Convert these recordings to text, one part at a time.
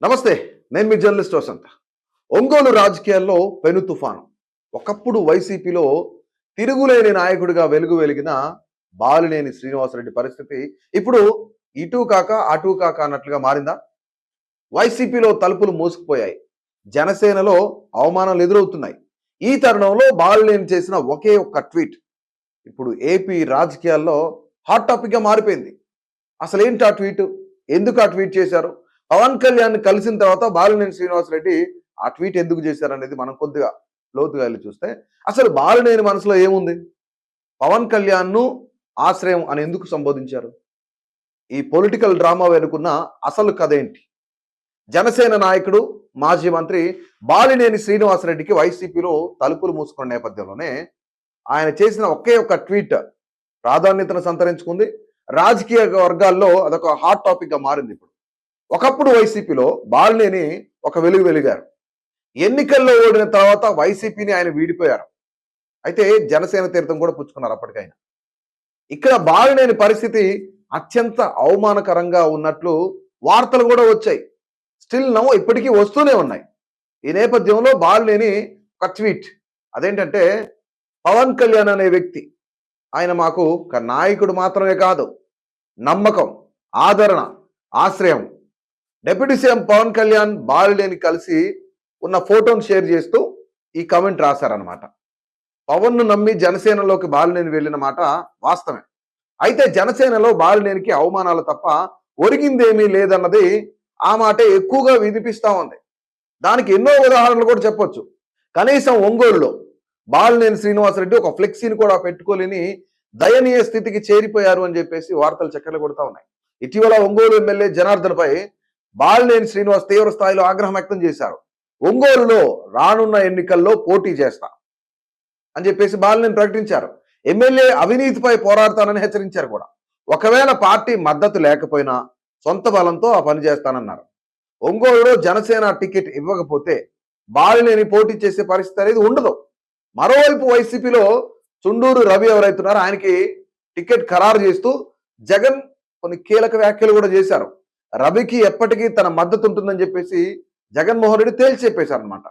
నమస్తే. నేను మీ జర్నలిస్ట్ వసంత. ఒంగోలు రాజకీయాల్లో పెను తుఫాను. ఒకప్పుడు వైసీపీలో తిరుగులేని నాయకుడిగా వెలిగిన బాలినేని శ్రీనివాసరెడ్డి పరిస్థితి ఇప్పుడు ఇటూ కాక అటూ కాక అన్నట్లుగా మారిందా? వైసీపీలో తలుపులు మూసుకుపోయాయి. జనసేనలో అవమానాలు ఎదురవుతున్నాయి. ఈ తరుణంలో బాలినేని చేసిన ఒకే ఒక్క ట్వీట్ ఇప్పుడు ఏపీ రాజకీయాల్లో హాట్ టాపిక్గా మారిపోయింది. అసలేంటి ఆ ట్వీట్? ఎందుకు ఆ ట్వీట్ చేశారు? పవన్ కళ్యాణ్ కలిసిన తర్వాత బాలినేని శ్రీనివాసరెడ్డి ఆ ట్వీట్ ఎందుకు చేశారనేది మనం కొద్దిగా లోతుగా వెళ్ళి చూస్తే అసలు బాలినేని మనసులో ఏముంది? పవన్ కళ్యాణ్ను ఆశ్రయం అని ఎందుకు సంబోధించారు? ఈ పొలిటికల్ డ్రామా వెనుకున్న అసలు కథ ఏంటి? జనసేన నాయకుడు మాజీ మంత్రి బాలినేని శ్రీనివాసరెడ్డికి వైసీపీలో తలుపులు మూసుకున్న నేపథ్యంలోనే ఆయన చేసిన ఒకే ఒక ట్వీట్ ప్రాధాన్యతను సంతరించుకుంది. రాజకీయ వర్గాల్లో అదొక హాట్ టాపిక్ గా మారింది. ఇప్పుడు ఒకప్పుడు వైసీపీలో బాలినేని ఒక వెలిగారు. ఎన్నికల్లో ఓడిన తర్వాత వైసీపీని ఆయన వీడిపోయారు. అయితే జనసేన తీర్థం కూడా పుచ్చుకున్నారు అప్పటికైనా. ఇక్కడ బాలినేని పరిస్థితి అత్యంత అవమానకరంగా ఉన్నట్లు వార్తలు కూడా వచ్చాయి. స్టిల్ నౌ ఇప్పటికీ వస్తూనే ఉన్నాయి. ఈ నేపథ్యంలో బాలినేని ఒక ట్వీట్, అదేంటంటే పవన్ కళ్యాణ్ అనే వ్యక్తి ఆయన మాకు ఒక నాయకుడు మాత్రమే కాదు, నమ్మకం, ఆదరణ, ఆశ్రయం. డిప్యూటీ సీఎం పవన్ కళ్యాణ్ బాలినేని కలిసి ఉన్న ఫోటోను షేర్ చేస్తూ ఈ కమెంట్ రాశారనమాట. పవన్ను నమ్మి జనసేనలోకి బాలినేని వెళ్ళిన మాట వాస్తవమే. అయితే జనసేనలో బాలినేనికి అవమానాలు తప్ప ఒరిగిందేమీ లేదన్నది ఆ మాట ఎక్కువగా వినిపిస్తా ఉంది. దానికి ఎన్నో ఉదాహరణలు కూడా చెప్పొచ్చు. కనీసం ఒంగోలులో బాలినేని శ్రీనివాసరెడ్డి ఒక ఫ్లెక్సీని కూడా పెట్టుకోలేని దయనీయ స్థితికి చేరిపోయారు అని చెప్పేసి వార్తలు చక్కర్లు కొడతా ఉన్నాయి. ఇటీవల ఒంగోలు ఎమ్మెల్యే జనార్దన్పై బాలినేని శ్రీనివాస్ తీవ్ర స్థాయిలో ఆగ్రహం వ్యక్తం చేశారు. ఒంగోలులో రానున్న ఎన్నికల్లో పోటీ చేస్తా అని చెప్పేసి బాలినేని ప్రకటించారు. ఎమ్మెల్యే అవినీతిపై పోరాడతానని హెచ్చరించారు కూడా. ఒకవేళ పార్టీ మద్దతు లేకపోయినా సొంత బలంతో ఆ పని చేస్తానన్నారు. ఒంగోలులో జనసేన టికెట్ ఇవ్వకపోతే బాలినేని పోటీ చేసే పరిస్థితి అనేది ఉండదు. మరోవైపు వైసీపీలో చుండూరు రవి ఎవరైతున్నారో ఆయనకి టికెట్ ఖరారు చేస్తూ జగన్ కొన్ని కీలక వ్యాఖ్యలు కూడా చేశారు. రవికి ఎప్పటికీ తన మద్దతు ఉంటుందని చెప్పేసి జగన్మోహన్ రెడ్డి తేల్చి చెప్పేశారనమాట.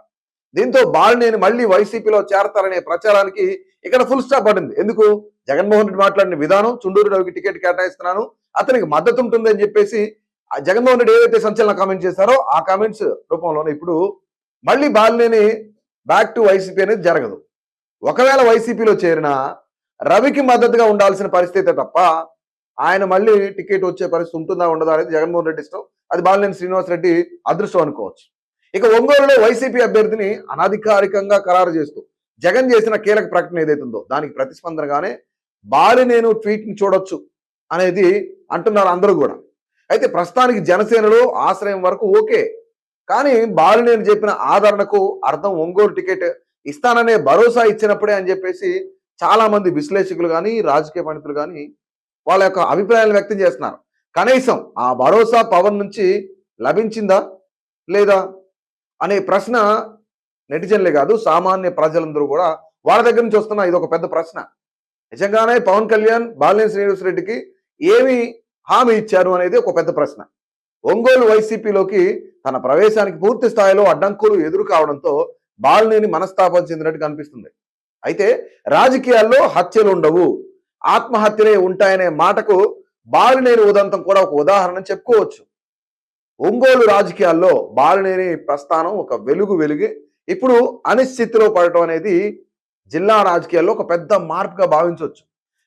దీంతో బాలినేని మళ్ళీ వైసీపీలో చేరతారనే ప్రచారానికి ఇక్కడ ఫుల్ స్టాప్ పడింది. ఎందుకు? జగన్మోహన్ రెడ్డి మాట్లాడిన విధానం, చుండూరు రవికి టికెట్ కేటాయిస్తున్నాను, అతనికి మద్దతు ఉంటుంది అని చెప్పేసి జగన్మోహన్ రెడ్డి ఏదైతే సంచలన కామెంట్ చేశారో ఆ కామెంట్స్ రూపంలోనే ఇప్పుడు మళ్ళీ బాలినేని బ్యాక్ టు వైసీపీ అనేది జరగదు. ఒకవేళ వైసీపీలో చేరినా రవికి మద్దతుగా ఉండాల్సిన పరిస్థితే తప్ప ఆయన మళ్ళీ టికెట్ వచ్చే పరిస్థితి ఉంటుందా ఉండదా అనేది జగన్మోహన్ రెడ్డి ఇష్టం. అది బాలినేని శ్రీనివాసరెడ్డి అదృష్టం అనుకోవచ్చు. ఇక ఒంగోలులో వైసీపీ అభ్యర్థిని అనధికారికంగా ఖరారు చేస్తూ జగన్ చేసిన కీలక ప్రకటన ఏదైతుందో దానికి ప్రతిస్పందనగానే బాలినేని ట్వీట్ ని చూడొచ్చు అనేది అంటున్నారు అందరూ కూడా. అయితే ప్రస్తుతానికి జనసేనలో ఆశ్రయం వరకు ఓకే, కానీ బాలినేని చెప్పిన ఆదరణకు అర్థం ఒంగోలు టికెట్ ఇస్తాననే భరోసా ఇచ్చినప్పుడే అని చెప్పేసి చాలా మంది విశ్లేషకులు కానీ రాజకీయ పండితులు కానీ వాళ్ళ యొక్క అభిప్రాయాలు వ్యక్తం చేస్తున్నారు. కనీసం ఆ భరోసా పవన్ నుంచి లభించిందా లేదా అనే ప్రశ్న నెటిజన్లే కాదు సామాన్య ప్రజలందరూ కూడా వాళ్ళ దగ్గర నుంచి వస్తున్న ఇది ఒక పెద్ద ప్రశ్న. నిజంగానే పవన్ కళ్యాణ్ బాలినేని శ్రీనివాసరెడ్డికి ఏమి హామీ ఇచ్చారు అనేది ఒక పెద్ద ప్రశ్న. ఒంగోలు వైసీపీలోకి తన ప్రవేశానికి పూర్తి స్థాయిలో అడ్డంకులు ఎదురు కావడంతో బాలినేని మనస్తాపం చెందినట్టు కనిపిస్తుంది. అయితే రాజకీయాల్లో హత్యలు ఉండవు, ఆత్మహత్యలే ఉంటాయనే మాటకు బాలినేని ఉదంతం కూడా ఒక ఉదాహరణ చెప్పుకోవచ్చు. ఒంగోలు రాజకీయాల్లో బాలినేని ప్రస్థానం ఒక వెలుగి ఇప్పుడు అనిశ్చితిలో పడటం అనేది జిల్లా రాజకీయాల్లో ఒక పెద్ద మార్పుగా భావించవచ్చు.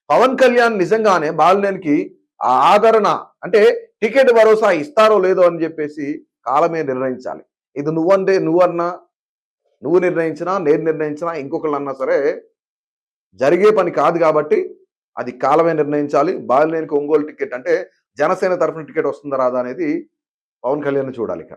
పవన్ కళ్యాణ్ నిజంగానే బాలినేనికి ఆ ఆదరణ అంటే టికెట్ భరోసా ఇస్తారో లేదో అని చెప్పేసి కాలమే నిర్ణయించాలి. ఇది నువ్వు నిర్ణయించినా నేను నిర్ణయించినా ఇంకొకళ్ళు అన్నా సరే జరిగే పని కాదు. కాబట్టి అది కాలమే నిర్ణయించాలి. బాలినేనికి ఒంగోలు టికెట్ అంటే జనసేన తరఫున టికెట్ వస్తుందా రాదా అనేది పవన్ కళ్యాణ్ చూడాలి ఇక.